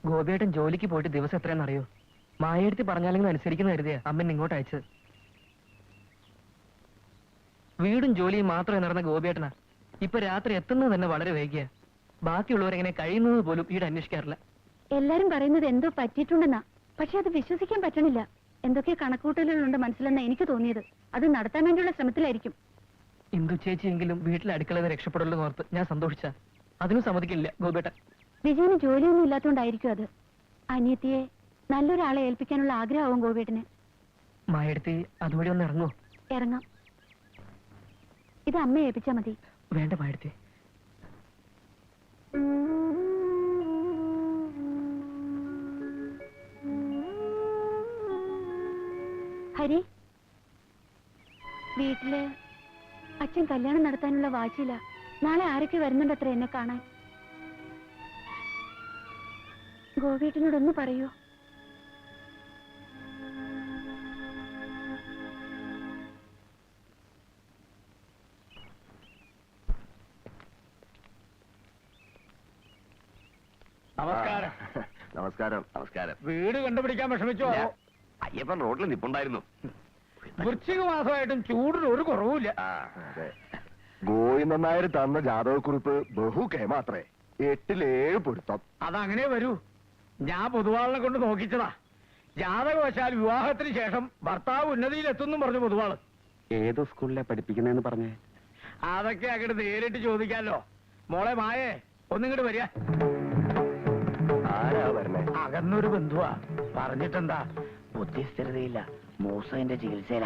ഗോപിയേട്ടൻ ജോലിക്ക് പോയിട്ട് ദിവസം എത്രയെന്നറിയോ? മായെടുത്ത് പറഞ്ഞാലെങ്കിലും അനുസരിക്കുന്ന കരുതിയാ അമ്മൻ ഇങ്ങോട്ട് അയച്ചത്. വീടും ജോലിയും മാത്രമേ നടന്ന ഗോപിയേട്ടനാ ഇപ്പൊ രാത്രി എത്തുന്നത് തന്നെ വളരെ വൈകിയ. ബാക്കിയുള്ളവരെങ്ങനെ കഴിയുന്നത് പോലും ഈട് അന്വേഷിക്കാറില്ല. എല്ലാരും പറയുന്നത് എന്തോ പറ്റിയിട്ടുണ്ടെന്നാ, പക്ഷെ അത് വിശ്വസിക്കാൻ പറ്റണില്ല. എന്തൊക്കെ കണക്കൂട്ടലുകളുണ്ട് മനസ്സിലെന്നാ എനിക്ക് തോന്നിയത്. അത് നടത്താൻ വേണ്ടിയുള്ള ശ്രമത്തിലായിരിക്കും. ഇന്ദു ചേച്ചിയെങ്കിലും വീട്ടിലെ അടുക്കളയിൽ രക്ഷപ്പെടുള്ളൂ ഓർത്ത് ഞാൻ സന്തോഷിച്ച. അതിനും സമ്മതിക്കില്ല ഗോപിയേട്ടൻ. വിജയന് ജോലിയൊന്നും ഇല്ലാത്തോണ്ടായിരിക്കും അത്. അനിയത്തിയെ നല്ലൊരാളെ ഏൽപ്പിക്കാനുള്ള ആഗ്രഹമാവും ഗോപിയേട്ടന്. മായെടുത്ത് അതുവഴി ഒന്ന് ഇറങ്ങോ? ഇറങ്ങാം. ഇത് അമ്മയെ ഏൽപ്പിച്ചാ മതി. വേണ്ട മായെടുത്ത്. ഹരി, വീട്ടില് അച്ഛൻ കല്യാണം നടത്താനുള്ള വാശിയില്ല. നാളെ ആരൊക്കെ വരുന്നുണ്ടത്ര എന്നെ കാണാൻ. ഗോപിയേട്ടനോടൊന്ന് പറയൂ. നമസ്കാരം. നമസ്കാരം. നമസ്കാരം. വീട് കണ്ടുപിടിക്കാൻ വിഷമിച്ചോ? അയ്യപ്പൻ റോഡിൽ നിപ്പുണ്ടായിരുന്നു. വൃശ്ചിക മാസമായിട്ടും ചൂടിന് ഒരു കുറവുമില്ല. ഗോവിന്ദൻ നായർ തന്ന ജാതകക്കുറിപ്പ് ബഹു കേമാത്രേ. 8-7 പൊരുത്തം. അതങ്ങനെ വരൂ. ഞാൻ പൊതുവാളിനെ കൊണ്ട് നോക്കിച്ചതാ. ജാതകവശാൽ വിവാഹത്തിന് ശേഷം ഭർത്താവ് ഉന്നതിയിലെത്തുന്നു പറഞ്ഞു പൊതുവാള്. ഏത് സ്കൂളിലെ പഠിപ്പിക്കുന്നതെന്ന് പറഞ്ഞേ? അതൊക്കെ അങ്ങോട്ട് നേരിട്ട് ചോദിക്കാലോ. മോളെ മായേ, ഒന്നിങ്ങോട്ട് വരിക. ആരാ വരണേ? അകന്നൊരു ബന്ധുവാ. പറഞ്ഞിട്ടെന്താ? ബുദ്ധിസ്ഥിരതയില്ല, മൂസന്റെ ചികിത്സയില.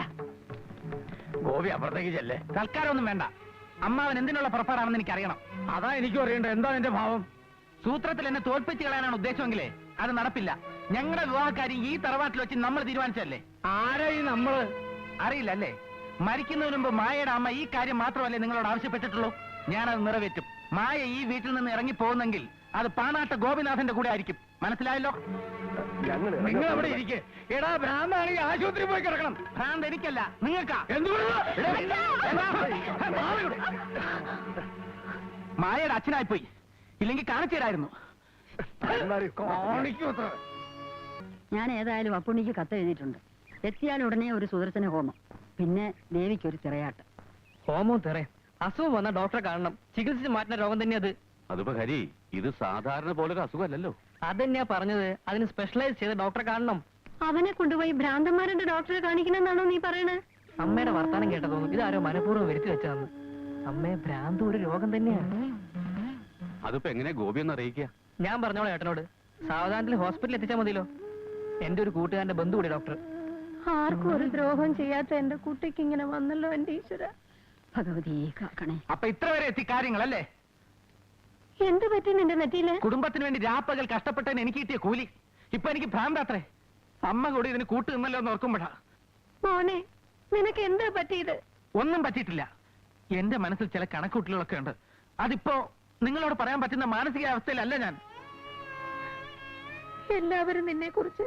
ഗോപി അപ്പുറത്തേക്ക് ചെല്ലേ. തൽക്കാലം ഒന്നും വേണ്ട. അമ്മാവൻ എന്തിനുള്ള പുറപ്പാടാണെന്ന് എനിക്കറിയണം. അതാ എനിക്കും അറിയണ്ട. എന്താ എന്റെ ഭാവം? സൂത്രത്തിൽ എന്നെ തോൽപ്പിച്ച് കളയാനാണ് ഉദ്ദേശമെങ്കിലേ അത് നടപ്പില്ല. ഞങ്ങളുടെ വിവാഹക്കാരി ഈ തറവാട്ടിൽ വെച്ച് നമ്മൾ തീരുമാനിച്ചല്ലേ. ആരാ ഈ നമ്മള്? അറിയില്ല അല്ലേ? മരിക്കുന്നതിന് മുമ്പ് മായയുടെ അമ്മ ഈ കാര്യം മാത്രമല്ലേ നിങ്ങളോട് ആവശ്യപ്പെട്ടിട്ടുള്ളൂ. ഞാനത് നിറവേറ്റും. മായ ഈ വീട്ടിൽ നിന്ന് ഇറങ്ങി പോകുന്നെങ്കിൽ അത് പാണാട്ട ഗോപിനാഥന്റെ കൂടെ ആയിരിക്കും. മനസ്സിലായല്ലോ? നിങ്ങൾ അവിടെ ഇരിക്കെ. എടാ, ഭ്രാന്താണെങ്കിൽ ആശുപത്രി പോയി കിടക്കണം. ഭ്രാന്ത് എനിക്കല്ല, നിങ്ങൾക്കാ. മായയുടെ അച്ഛനായിപ്പോയി. ഇല്ലെങ്കിൽ കാണിച്ചു തരായിരുന്നു. ഞാൻ ഏതായാലും അപ്പുണ്ണിക്ക് കത്ത് എഴുതിയിട്ടുണ്ട്. എത്തിയാൽ ഉടനെ ഒരു സുദർശന ഹോമം, പിന്നെ ദേവിക്കൊരു തിറയാട്ട്. ഹോമോ തെറേ അസുഖം വന്ന ഡോക്ടറെ കാണണം. ചികിത്സിച്ച് മാറ്റുന്ന രോഗം തന്നെ അത്. അതിപ്പോ ഹരി, ഇത് സാധാരണ പോലൊരു അസുഖമല്ലല്ലോ. അതന്നെയാ പറഞ്ഞത്. അതിന് സ്പെഷ്യലൈസ് ചെയ്ത ഡോക്ടറെ കാണണം. അവനെ കൊണ്ടുപോയി ഭ്രാന്തന്മാരുടെ ഡോക്ടറെ കാണിക്കണമെന്നാണോ നീ പറയണേ? അമ്മയുടെ വർത്താനം കേട്ട തോന്നും ഇതാരോ മനഃപൂർവ്വം വരുത്തി വെച്ചതെന്ന്. അമ്മയെ ഭ്രാന്ത് ഒരു രോഗം തന്നെയാണ്. അതിപ്പോ എങ്ങനെ ഗോപി ഒന്ന് അറിയിക്കുക? ഞാൻ പറഞ്ഞോളെ ഏട്ടനോട്. സാവധാനത്തിൽ ഹോസ്പിറ്റലിൽ എത്തിച്ചാൽ മതിയല്ലോ. എന്റെ ഒരു കൂട്ടുകാരന്റെ ബന്ധു കൂടി ഡോക്ടർ. ആർക്കും ഒരു ദ്രോഹം ചെയ്യാത്ത എന്റെ കുട്ടിക്ക് ഇങ്ങനെ വന്നല്ലോ എന്റെ ഈശ്വര. ഭഗവതി കാക്കണേ. അപ്പൊ ഇത്ര വരെ എത്തി കാര്യങ്ങളല്ലേ? എന്ത് പറ്റി നിന്റെ നെറ്റിയില്? കുടുംബത്തിന് വേണ്ടി രാപ്പകൽ കഷ്ടപ്പെട്ടതിന് എനിക്ക് കിട്ടിയ കൂലി. ഇപ്പൊ എനിക്ക് ഭ്രാന്താത്രേ. അമ്മ കൂടി ഇതിന് കൂട്ടു നിന്നല്ലോ എന്ന് ഓർക്കുമ്പോഴാ. മോനെ, നിനക്ക് എന്താ പറ്റിയത്? ഒന്നും പറ്റിയിട്ടില്ല. എന്റെ മനസ്സിൽ ചില കണക്കൂട്ടലുകളൊക്കെ ഉണ്ട്. അതിപ്പോ നിങ്ങളോട് പറയാൻ പറ്റുന്ന മാനസികാവസ്ഥയിലല്ല ഞാൻ. എല്ലാവരും നിന്നെ കുറിച്ച്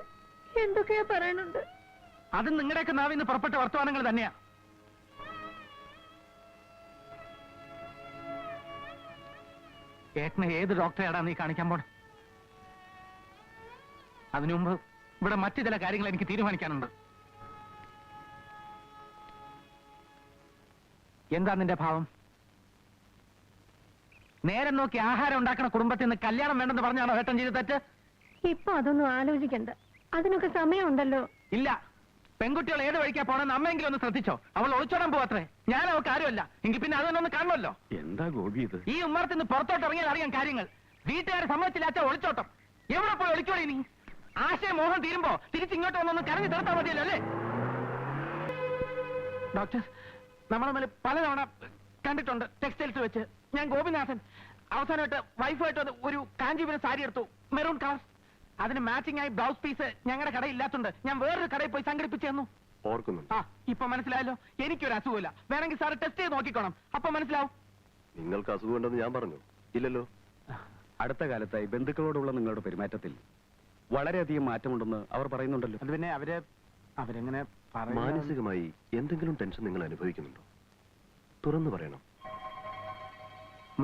എന്തൊക്കെയാ പറയുന്നുണ്ട്. അത് നിങ്ങളുടെയൊക്കെ നാവിൽ നിന്ന് പുറപ്പെട്ട വർത്തമാനങ്ങൾ തന്നെയാ. ഏട്ടനെ ഏത് ഡോക്ടറെയാടാ നീ കാണിക്കാൻ പോണ? അതിനു മുമ്പ് ഇവിടെ മറ്റു ചില കാര്യങ്ങൾ എനിക്ക് തീരുമാനിക്കാനുണ്ട്. എന്താ നിന്റെ ഭാവം? നേരം നോക്കി ആഹാരം ഉണ്ടാക്കുന്ന കുടുംബത്തിൽ നിന്ന് കല്യാണം വേണ്ടെന്ന് പറഞ്ഞാണോ ഏട്ടൻ ചെയ്ത് തെറ്റ്? ഇപ്പൊ അതൊന്നും ആലോചിക്കണ്ട. അതിനൊക്കെ സമയമുണ്ടല്ലോ. ഇല്ല. പെൺകുട്ടികൾ ഏത് വഴിക്കാ പോണെന്ന് അമ്മയെങ്കിലും ഒന്ന് ശ്രദ്ധിച്ചോ. അവൾ ഒളിച്ചോടാൻ പോവാത്രേ. ഞാൻ അവൾക്ക് ആരുമല്ല. എങ്കിൽ പിന്നെ അതൊന്നും കാണുമല്ലോ. എന്താ ഗോപി ഇത്? ഈ ഉമ്മറത്ത് നിന്ന് പുറത്തോട്ട് ഇറങ്ങിയാൽ അറിയാം കാര്യങ്ങൾ. വീട്ടുകാരെ സമ്മതിച്ചില്ലാച്ച ഒളിച്ചോട്ടം. എവിടെ പോയി ഒളിച്ചോളി നീ? ആശയ മോഹം തീരുമ്പോ തിരിച്ചിങ്ങോട്ട് വന്നൊന്ന് കറങ്ങി തീർത്താൽ മതിയല്ലോ അല്ലേ? ഡോക്ടർ, നമ്മുടെ മേലെ പലതവണ കണ്ടിട്ടുണ്ട് ടെക്സ്റ്റൈൽസ് വെച്ച്. ഞാൻ ഗോപിനാഥൻ. അവസാനമായിട്ട് വൈഫായിട്ട് ഒരു കാഞ്ചീപുരം സാരി എടുത്തു, മെറൂൺ കളർ. അതിന് മാച്ചിങ് ആയി ബ്ലൗസ് പീസ് ഞങ്ങളുടെ കടയിൽ ഇല്ലാത്തതുകൊണ്ട് ഞാൻ വേറൊരു കടയിൽ പോയി സംഘടിപ്പിച്ചു തന്നു. ഓർക്കുന്നുണ്ട്. ആ, ഇപ്പൊ മനസ്സിലായല്ലോ. എനിക്കൊരു അസുഖമില്ല. വേണമെങ്കിൽ സാറ് ടെസ്റ്റ് ചെയ്ത് നോക്കിക്കോണം. അപ്പൊ മനസ്സിലാവും. നിങ്ങൾക്ക് അസുഖമുണ്ടെന്ന് ഞാൻ പറഞ്ഞു ഇല്ലല്ലോ. അടുത്ത കാലത്തായി ബന്ധുക്കളോടുള്ള നിങ്ങളുടെ പെരുമാറ്റത്തിൽ വളരെയധികം മാറ്റമുണ്ടെന്ന് അവർ പറയുന്നുണ്ടല്ലോ. അത് പിന്നെ അവരെങ്ങനെ മാനസികമായി എന്തെങ്കിലും ടെൻഷൻ നിങ്ങൾ അനുഭവിക്കുന്നുണ്ടോ? തുറന്നു പറയണം.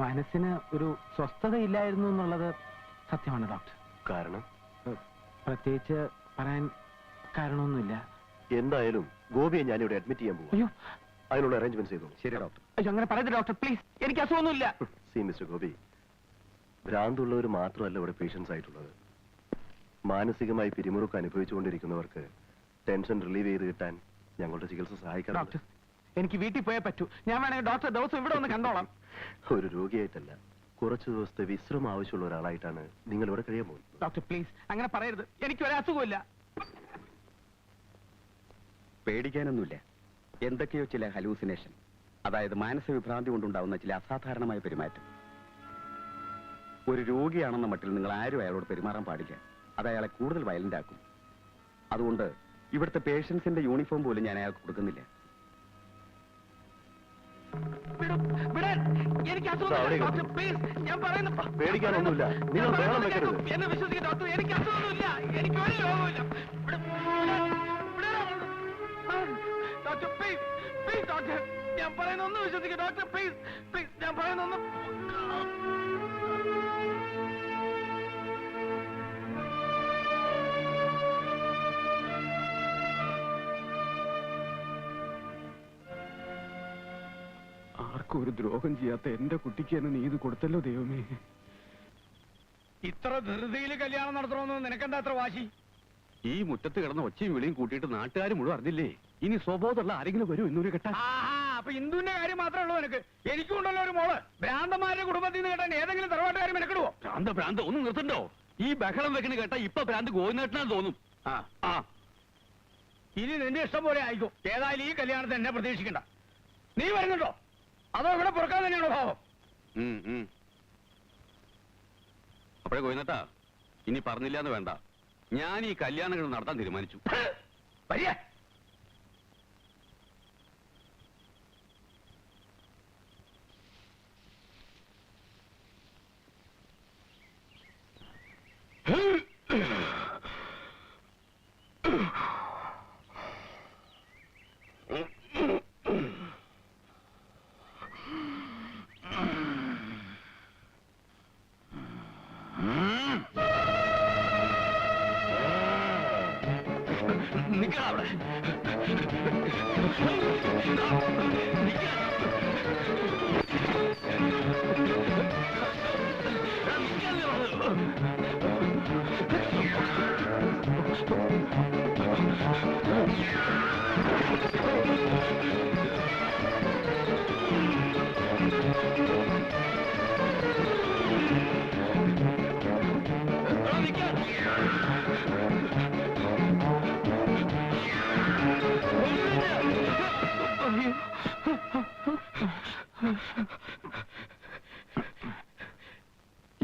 മനസ്സിന് ഒരു സ്വസ്ഥതയില്ലായിരുന്നു എന്നുള്ളത് സത്യമാണ് ഡോക്ടർ. കാരണം പ്രത്യേകിച്ച് പറയാൻ കാരണമൊന്നുമില്ല. എന്തായാലും ഗോപിയെ ഞാനിവിടെ അഡ്മിറ്റ് ചെയ്യാൻ പോകും. അയ്യോ അതിനുള്ള അറേഞ്ച്മെന്റ് ചെയ്തോളൂ. ശരി ഡോക്ടർ. അയ്യോ അങ്ങനെ പറയരുത് ഡോക്ടർ, പ്ലീസ്. എനിക്ക് അസുഖമൊന്നുമില്ല. സി മിസ്റ്റർ ഗോപി, ഭ്രാന്തുള്ളവർ മാത്രമല്ല ഇവിടെ പേഷ്യൻസ് ആയിട്ടുള്ളത്. മാനസികമായി പിരിമുറുക്ക് അനുഭവിച്ചുകൊണ്ടിരിക്കുന്നവർക്ക് ടെൻഷൻ റിലീവ് ചെയ്ത് കിട്ടാൻ ഞങ്ങളുടെ ചികിത്സ സഹായിക്കാം. ഡോക്ടർ, എനിക്ക് വീട്ടിൽ പോയേ പറ്റൂ. ഞാൻ വേണമെങ്കിൽ ഡോക്ടർ ദിവസം ഇവിടെ ഒന്ന് കണ്ടോളാം. ഒരു രോഗിയായിട്ടല്ല, കുറച്ചു ദിവസത്തെ വിശ്രമം ആവശ്യമുള്ള ഒരാളായിട്ടാണ് നിങ്ങൾ ഇവിടെ കഴിയാൻ പോകുന്നത്. ഡോക്ടർ പ്ലീസ് അങ്ങനെ പറയരുത്. എനിക്ക് ഒരു അസുഖമില്ല. പേടിക്കാനൊന്നുമില്ല. എന്തൊക്കെയോ ചില ഹലൂസിനേഷൻ, അതായത് മാനസിക വിഭ്രാന്തി കൊണ്ടുണ്ടാവുന്ന ചില അസാധാരണമായ പെരുമാറ്റം. ഒരു രോഗിയാണെന്ന മട്ടിൽ നിങ്ങൾ ആരും അയാളോട് പെരുമാറാൻ പാടില്ല. അത് അയാളെ കൂടുതൽ വയലന്റ് ആക്കും. അതുകൊണ്ട് ഇവിടുത്തെ പേഷ്യൻസിന്റെ യൂണിഫോം പോലും ഞാൻ അയാൾക്ക് കൊടുക്കുന്നില്ല. എനിക്ക് അസുഖമില്ല ഡോക്ടർ, പ്ലീസ്. ഞാൻ പറയുന്നു പേടിക്കാനൊന്നുമില്ല. നിങ്ങൾ ബഹളം വെക്കരുത്. എന്നെ വിശ്വസിക്കുക ഡോക്ടർ, എനിക്ക് അസുഖമൊന്നുമില്ല. എനിക്ക് ഒരു രോഗമില്ല ഡോക്ടർ. പ്ലീസ് പ്ലീസ് ഡോക്ടർ, ഞാൻ പറയുന്ന ഒന്ന് വിശ്വസിക്കുക ഡോക്ടർ. പ്ലീസ് പ്ലീസ്, ഞാൻ പറയുന്ന ഒന്ന്. ആർക്കും ഒരു ദ്രോഹം ചെയ്യാത്ത എന്റെ കുട്ടിക്ക് എന്നെ നീ ഇത് കൊടുത്തല്ലോ ദൈവമേ. ഇത്ര ധൃതിയിൽ കല്യാണം നടത്തണമെന്ന് നിനക്കെന്താ അത്ര വാശി? ഈ മുറ്റത്ത് കിടന്ന ഒച്ചയും വിളിയും കൂട്ടിയിട്ട് നാട്ടുകാർ മുഴുവൻ അറിഞ്ഞില്ലേ? ഇനി സ്വബോധമുള്ള ആരെങ്കിലും വരും ഇന്നൂര് കെട്ടാൻ. അപ്പൊ ഇന്ദുവിന്റെ കാര്യം മാത്രമേ ഉള്ളൂ നിനക്ക്? എനിക്കും ഉണ്ടല്ലോ ഒരു മോള്. ഭ്രാന്തന്മാരുടെ കുടുംബത്തിൽ നിന്ന് കേട്ടാൻ ഏതെങ്കിലും തറവാട്ടുകാരും മെനക്കെടുവോ? ഭ്രാന്ത് ഒന്ന് നിർത്തണ്ടോ? ഈ ബഹളം വെക്കണ കേട്ടാ ഇപ്പൊ ഭ്രാന്ത് ഗോവിന്ദേട്ടനാന്ന് തോന്നും. ഇനി നിന്റെ ഇഷ്ടം പോലെ ആയിക്കോ. ഏതായാലും ഈ കല്യാണത്തെ എന്നെ പ്രതീക്ഷിക്കണ്ട. നീ വരുന്നുണ്ടോ അതോ ഇവിടെ പുറക്കാൻ തന്നെയാണോ ഭാവം? അപ്പോഴേ ഗോവിന്ദേട്ടാ, ഇനി പറഞ്ഞില്ല എന്ന് വേണ്ട. ഞാൻ ഈ കല്യാണങ്ങൾ നടത്താൻ തീരുമാനിച്ചു. വരിക.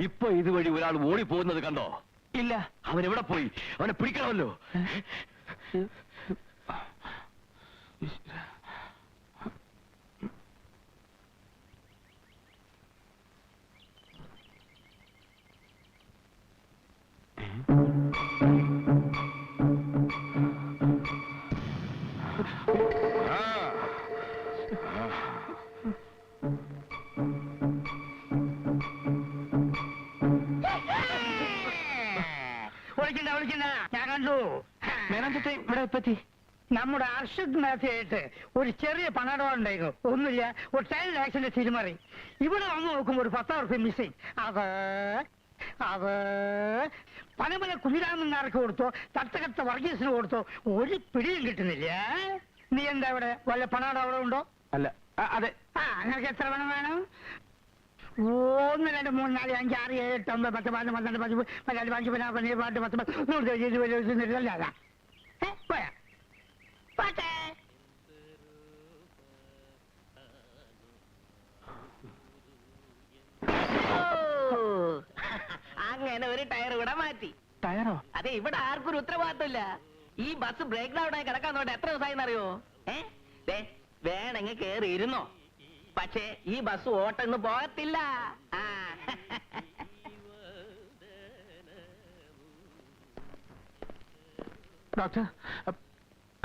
ഇപ്പൊ ഇതുവഴി ഒരാൾ ഓടിപ്പോകുന്നത് കണ്ടോ? ഇല്ല. അവൻ എവിടെ പോയി? അവനെ പിടിക്കണമല്ലോ. ഞാൻ കണ്ടു. മേനോൻചേട്ടാ ഇവിടെ എപ്പറ്റി? നമ്മുടെ അർഷദ് മാഫിയായിട്ട് ഒരു ചെറിയ പണടം ഉണ്ടായിരുന്നു. ഒന്നുമില്ല, ഒരു 10 lakhs തിരിമറി. ഇവിടെ വന്ന് നോക്കുമ്പോ ഒരു 10 ഉറുപ്പ്യ മിസ്സിങ്. അത് പനമല കുഞ്ഞിരാമൻ നാർക്ക് കൊടുത്തോ, തട്ടകത്ത വർഗീസിന് കൊടുത്തോ, ഒരു പിടിയും കിട്ടുന്നില്ല. നീ എന്താ ഇവിടെ വല്ല പണടം അവിടെ ഉണ്ടോ? അല്ല. അതെ. നിനക്ക് എത്ര പണം വേണം? 1 2 3 4 5 6 7 8 9 10 11 12 15 14 15 16 17 18 പോയാ പാട്ടെ. അങ്ങനെ ഒരു ടയർ ഇവിടെ മാറ്റി. ടയറോ? അതെ, ഇവിടെ ആർക്കും ഒരു ഉത്തരവാദിത്തമില്ല. ഈ ബസ് ബ്രേക്ക് ഡൗൺ ആയി കിടക്കാൻ തുടങ്ങി എത്ര ദിവസമായി അറിയോ? വേണമെങ്കിൽ കേറി ഇരുന്നോ, പക്ഷേ ഈ ബസ് ഓട്ടൊന്നും പോകത്തില്ല. ഡോക്ടർ,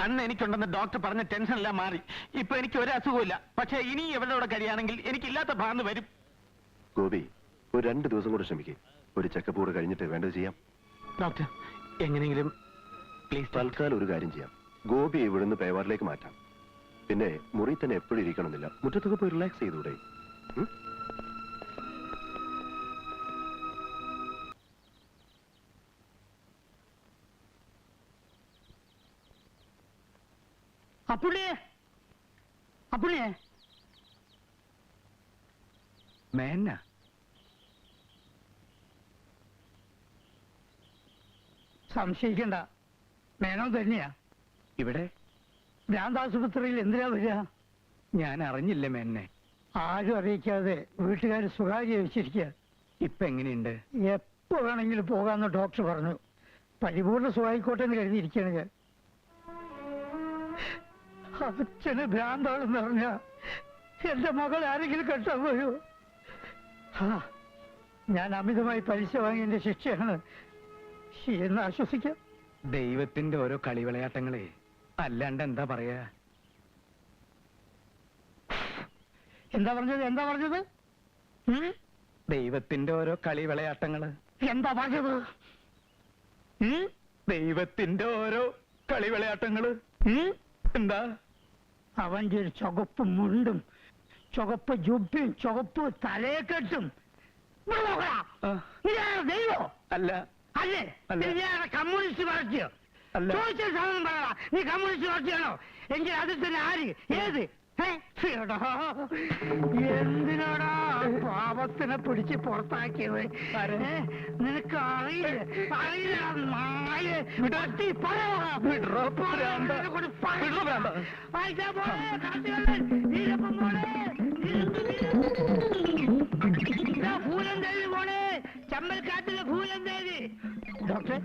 അന്ന് എനിക്കുണ്ടെന്ന് ഡോക്ടർ പറഞ്ഞ ടെൻഷൻ എല്ലാം മാറി. ഇപ്പൊ എനിക്ക് ഒരു അസുഖമില്ല. പക്ഷേ ഇനി എവരുടെ കഴിയാണെങ്കിൽ എനിക്കില്ലാത്ത ഭ്രാന്ത് വരും. ഗോപി, ഒരു 2 ദിവസം കൂടെ ശ്രമിക്കും. ഒരു ചെക്കപ്പ് കൂടെ കഴിഞ്ഞിട്ട് വേണ്ടത് ചെയ്യാം. ഡോക്ടർ, എങ്ങനെയെങ്കിലും പ്ലീസ്. തൽക്കാലം ഒരു കാര്യം ചെയ്യാം, ഗോപി ഇവിടുന്ന് പേവാറിലേക്ക് മാറ്റാം. പിന്നെ മുറി തന്നെ എപ്പോഴും ഇരിക്കണമെന്നില്ല, മുറ്റത്തൊക്കെ പോയി റിലാക്സ് ചെയ്തൂടെ? ഉം? അപ്പുണ്ണിയെ, അപ്പുണ്ണിയെ, മേന സംശയിക്കണ്ട, മേനോ തന്നെയാ. ഇവിടെ ഭ്രാന്താശുപത്രിയിൽ എന്തിനാ വരിക? ഞാൻ അറിഞ്ഞില്ല മേനെ. ആരും അറിയിക്കാതെ വീട്ടുകാർ സ്വകാര്യ വെച്ചിരിക്കുക. ഇപ്പൊ എങ്ങനെയുണ്ട്? എപ്പോ വേണമെങ്കിലും പോകാമെന്ന് ഡോക്ടർ പറഞ്ഞു. പരിപൂർണ്ണ സുഖമായിക്കോട്ടെ എന്ന് കരുതിയിരിക്കുകയാണ് ഞാൻ. അച്ഛന് ഭ്രാന്താണെന്ന് പറഞ്ഞ എന്റെ മകൾ ആരെങ്കിലും കെട്ടാൻ പോയോ? ഞാൻ അമിതമായി പലിശ വാങ്ങിയതിന്റെ ശിക്ഷയാണ് എന്ന് ആശ്വസിക്കാം. ദൈവത്തിന്റെ ഓരോ കളിവിളയാട്ടങ്ങളെ, അല്ലാണ്ട് എന്താ പറയാ? എന്താ പറഞ്ഞത്? എന്താ പറഞ്ഞത്? ദൈവത്തിന്റെ ഓരോ കളിവിളയാട്ടങ്ങള്. എന്താ പറഞ്ഞത്? ദൈവത്തിന്റെ ഓരോ കളിവിളയാട്ടങ്ങള്. എന്താ? അവന്റെ ഒരു ചുവപ്പ് മുണ്ടും ചുവപ്പ് ജുബയും ചുവപ്പ് തലയെക്കെട്ടും. ദൈവോ അല്ല അല്ലേ? കമ്മ്യൂണിസ്റ്റ് പാർട്ടിയോ? അല്ല. ചോദിച്ച സാധനം പറയടാ. നീ കമ്മ്യൂണിസ്റ്റ് പാർട്ടിയാണോ? എങ്കിൽ അതിൽ തന്നെ ആര്? ഏത്? എന്തിനാടാ പാപത്തിനെ പിടിച്ച് പുറത്താക്കിയത്? നിനക്ക് അറിയില്ല, ഭൂലന്തേവി പോണേ, ചമ്മൽക്കാട്ടിലെ ഭൂലന്തേവി. ഡോക്ടറെ,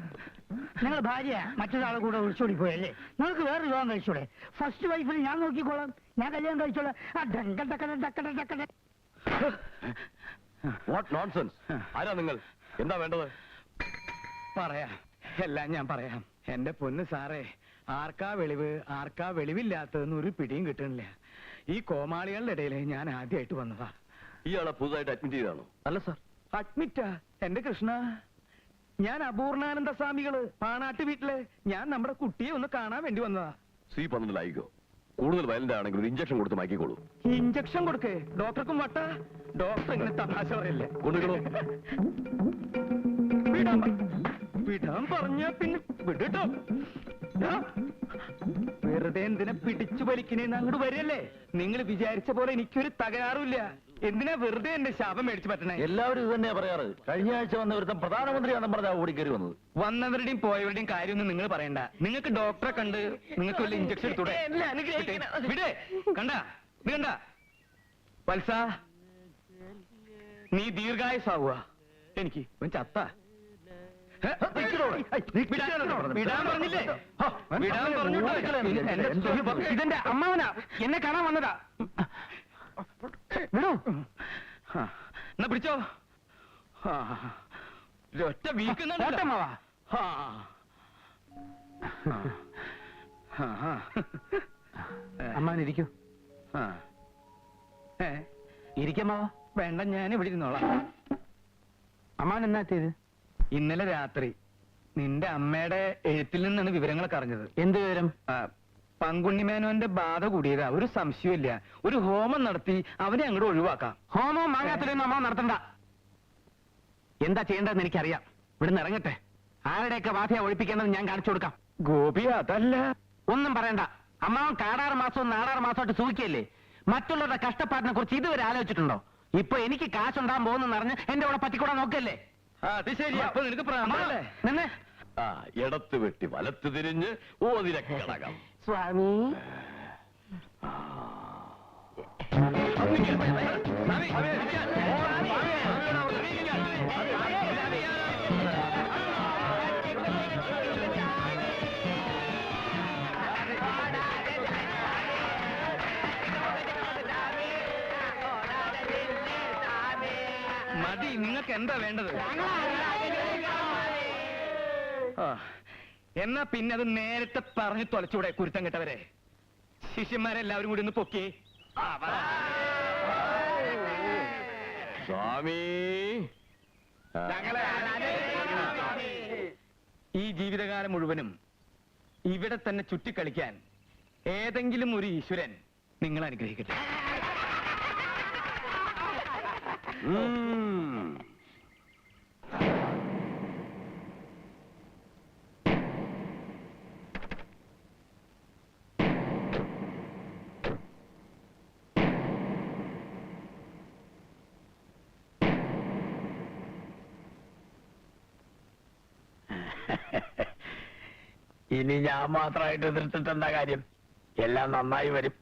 നിങ്ങൾ ഭാര്യ മറ്റൊരാളെ കൂടെ ഒളിച്ചോടി പോയല്ലേ? നിങ്ങൾക്ക് വേറെ വിവാഹം കഴിച്ചൂടെ? ഫസ്റ്റ് വൈഫിന് ഞാൻ നോക്കിക്കോളാം, ഞാൻ കല്യാണം കഴിച്ചോളാം. What nonsense! ആരാ നിങ്ങൾ? എന്താ വേണ്ടത്? പറയാം, എല്ലാം ഞാൻ പറയാം. എന്റെ പൊന്ന് സാറേ, ആർക്കാ വെളിവ് ആർക്കാ വെളിവില്ലാത്തതെന്ന് ഒരു പിടിയും കിട്ടണില്ല. ഈ കോമാളികളുടെ ഇടയിൽ ഞാൻ ആദ്യമായിട്ട് വന്നതാ. ഇയാളെ പുതുതായിട്ട് അഡ്മിറ്റ് ചെയ്താണോ? അല്ല സാർ, അഡ്മിറ്റാ? എന്റെ കൃഷ്ണ, ഞാൻ അപൂർണാനന്ദ സ്വാമികള് പാണാട്ട് വീട്ടില് ഞാൻ നമ്മുടെ കുട്ടിയെ ഒന്ന് കാണാൻ വേണ്ടി വന്നതാ. C12 ആയിക്കോ. കൂടുതൽ വയലന്റ് ആണെങ്കിൽ ഒരു ഇഞ്ചക്ഷൻ കൊടുത്ത് മാറ്റിക്കോളൂ. ഇഞ്ചക്ഷൻ കൊടുക്കേ? ഡോക്ടർക്കും വട്ട? ഡോക്ടർ ഇങ്ങനെ തമാശ പറയല്ലേ? കൊണ്ടുവരണോ? വിടാൻ പറഞ്ഞ പിന്നെ വിടട്ടോ. വെറുതെ എന്തിനാ പിടിച്ചു വലിക്കണേന്ന് അങ്ങോട്ട് വരല്ലേ? നിങ്ങൾ വിചാരിച്ച പോലെ എനിക്കൊരു തകരാറുമില്ല. എന്തിനാ വെറുതെ എന്റെ ശാപം മേടിച്ചു പറ്റണേ? എല്ലാവരും ഇത് തന്നെയാ പറയാറ്. കഴിഞ്ഞ ആഴ്ച വന്ന ഒരുത്തം പ്രധാനമന്ത്രിയാണെന്ന് പറഞ്ഞാ ഓടിക്കറി വന്നത്. വന്നവരുടെയും പോയവരുടെയും കാര്യമൊന്നും നിങ്ങൾ പറയണ്ട. നിങ്ങൾക്ക് ഡോക്ടറെ കണ്ട് നിങ്ങൾക്ക് വല്ല ഇഞ്ചക്ഷൻ എടുത്തൂടെ? വിടേ, കണ്ട ഇത് കണ്ട വത്സ, നീ ദീർഘായുസാവുക. എനിക്ക് ചത്ത വിടാൻ പറഞ്ഞില്ലേ? വിടാൻ പറഞ്ഞിട്ടോ? ഇതെന്റെ അമ്മാവനാ, എന്നെ കാണാൻ വന്നതാ. വിടൂ. എന്നാ പിടിച്ചോ. ഒറ്റ വീക്കുന്നുണ്ടോ? അമ്മാനിരിക്കൂ. ഇരിക്കമ്മാവാ. വേണ്ട, ഞാൻ ഇവിടെ ഇരുന്നോളാം. അമ്മാൻ എന്നാ ചെയ്ത്? ഇന്നലെ രാത്രി നിന്റെ അമ്മയുടെ എഴുത്തിൽ നിന്നാണ് വിവരങ്ങളൊക്കെ അറിഞ്ഞത്. എന്ത് വിവരം? പങ്കുണ്ണിമേനോന്റെ ബാധ കൂടിയതാ, ഒരു സംശയമില്ല. ഒരു ഹോമം നടത്തി അവനെ അങ്ങോട്ട് ഒഴിവാക്കാം. ഹോമം മാങ്ങാത്തിലൊന്നും അമ്മ നടത്തണ്ട. എന്താ ചെയ്യേണ്ടതെന്ന് എനിക്കറിയാം. ഇവിടുന്ന് ഇറങ്ങട്ടെ. ആരുടെയൊക്കെ ബാധയെ ഒഴിപ്പിക്കേണ്ടത് ഞാൻ കാണിച്ചു കൊടുക്കാം. ഗോപി, അതല്ല. ഒന്നും പറയണ്ട. അമ്മാവൻ കാടാറ് മാസവും നാടാറ് മാസമായിട്ട് സൂഹിക്കല്ലേ? മറ്റുള്ളവരുടെ കഷ്ടപ്പാടിനെ കുറിച്ച് ഇതുവരെ ആലോചിച്ചിട്ടുണ്ടോ? ഇപ്പൊ എനിക്ക് കാശുണ്ടാകാൻ പോകുന്നെന്ന് അറിഞ്ഞ് എന്റെ കൂടെ പറ്റിക്കൂടാൻ നോക്കല്ലേ? അത് ശരി. അപ്പൊ നിനക്ക് പ്രാന്തല്ലേ? നിന്ന്. ഇടത്ത് വെട്ടി വലത്ത് തിരിഞ്ഞ് ഓതിരക്കടകം. സ്വാമി, മതി, നിങ്ങൾക്ക് എന്താ വേണ്ടത്? എന്നാ പിന്നെ അത് നേരത്തെ പറഞ്ഞു തൊലച്ചൂടെ കുരുത്തം കെട്ടവരെ? ശിഷ്യന്മാരെല്ലാവരും കൂടി ഒന്ന് പൊക്കി. സ്വാമി, ഈ ജീവിതകാലം ജീവിതകാലം മുഴുവനും ഇവിടെ തന്നെ ചുറ്റിക്കളിക്കാൻ ഏതെങ്കിലും ഒരു ഈശ്വരൻ നിങ്ങൾ അനുഗ്രഹിക്കട്ടെ. ഇനി ഞാൻ മാത്രമായിട്ട് എതിർത്തിട്ട് എന്താ കാര്യം? എല്ലാം നന്നായി വരും.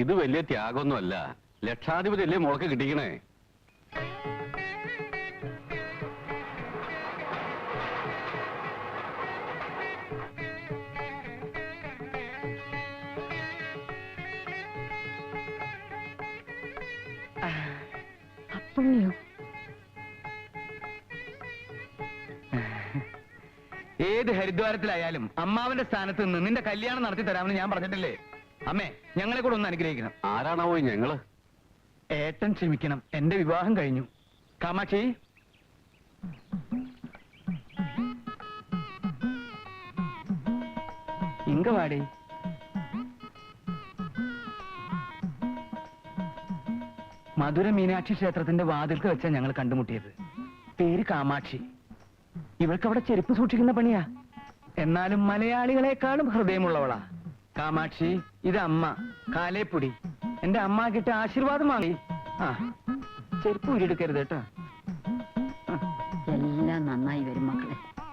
ഇത് വലിയ ത്യാഗമൊന്നുമല്ല. ലക്ഷാധിപതി അല്ലേ മോൾക്ക് കിട്ടിക്കണേ. പുണ്യോ? ഏത് ഹരിദ്വാരത്തിലായാലും അമ്മാവന്റെ സ്ഥാനത്ത് നിന്ന് നിന്റെ കല്യാണം നടത്തി തരാമെന്ന് ഞാൻ പറഞ്ഞിട്ടില്ലേ? അമ്മേ, ഞങ്ങളെ കൂടെ ഒന്ന് അനുഗ്രഹിക്കണം. ആരാണാവോ ഞങ്ങള്? ഏട്ടൻ ക്ഷമിക്കണം, എന്റെ വിവാഹം കഴിഞ്ഞു. കാമാക്ഷി, ഇങ്ക വാടി. മധുര മീനാക്ഷി ക്ഷേത്രത്തിന്റെ വാതിൽക്ക് വെച്ചാ ഞങ്ങൾ കണ്ടുമുട്ടിയത്. പേര് കാമാക്ഷി. ഇവൾക്ക് അവിടെ ചെരുപ്പ് സൂക്ഷിക്കുന്ന പണിയാ. എന്നാലും മലയാളികളെക്കാളും ഹൃദയമുള്ളവളാ. കാമാക്ഷി, ഇത് അമ്മ കാലേപ്പൊടി. എന്റെ അമ്മ കിട്ട ആശീർവാദം വാങ്ങി. ആ, ചെരുപ്പ് ഊരിയെടുക്കരുത് കേട്ടോ. എല്ലാം നന്നായി വരും മക്കളെ.